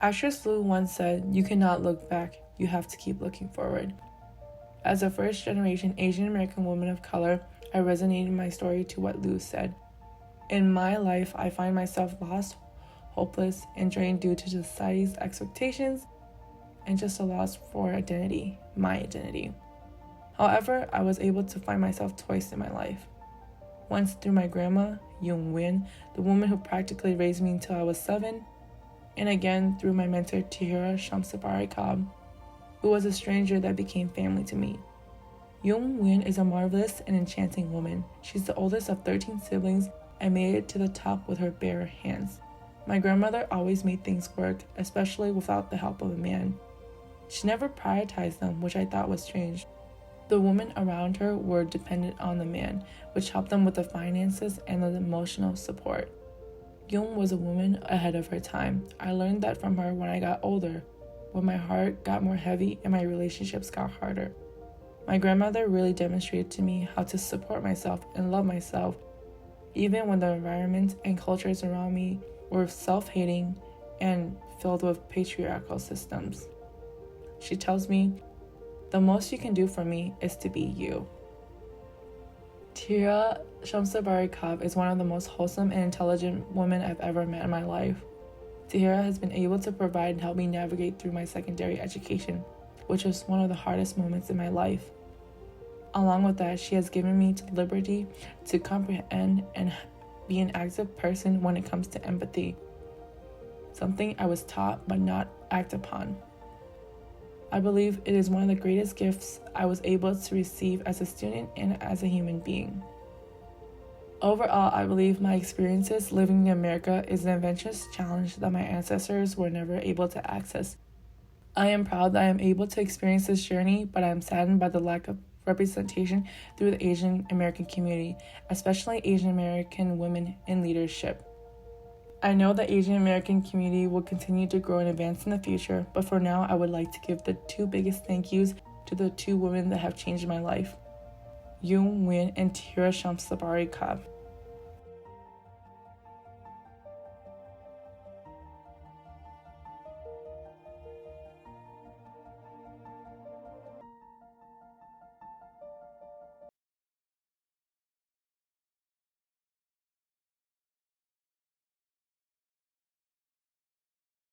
Actress Liu once said, "You cannot look back, you have to keep looking forward." As a first-generation Asian American woman of color, I resonated my story to what Liu said. In my life, I find myself lost, hopeless, and drained due to society's expectations and just a loss for identity, my identity. However, I was able to find myself twice in my life. Once through my grandma, Yung Win, the woman who practically raised me until I was 7, and again through my mentor Tahira Shamsabari Cobb, who was a stranger that became family to me. Yung Win is a marvelous and enchanting woman. She's the oldest of 13 siblings and made it to the top with her bare hands. My grandmother always made things work, especially without the help of a man. She never prioritized them, which I thought was strange. The women around her were dependent on the man, which helped them with the finances and the emotional support. Yung was a woman ahead of her time. I learned that from her when I got older, when my heart got more heavy and my relationships got harder. My grandmother really demonstrated to me how to support myself and love myself, even when the environment and cultures around me were self-hating and filled with patriarchal systems. She tells me, "The most you can do for me is to be you." Tahira Shamsabari Cobb is one of the most wholesome and intelligent women I've ever met in my life. Tahira has been able to provide and help me navigate through my secondary education, which was one of the hardest moments in my life. Along with that, she has given me the liberty to comprehend and be an active person when it comes to empathy, something I was taught but not act upon. I believe it is one of the greatest gifts I was able to receive as a student and as a human being. Overall, I believe my experiences living in America is an adventurous challenge that my ancestors were never able to access. I am proud that I am able to experience this journey, but I am saddened by the lack of representation through the Asian American community, especially Asian American women in leadership. I know the Asian American community will continue to grow and advance in the future, but for now, I would like to give the two biggest thank yous to the two women that have changed my life, Yung Win and Tahira Shamsabari Cobb.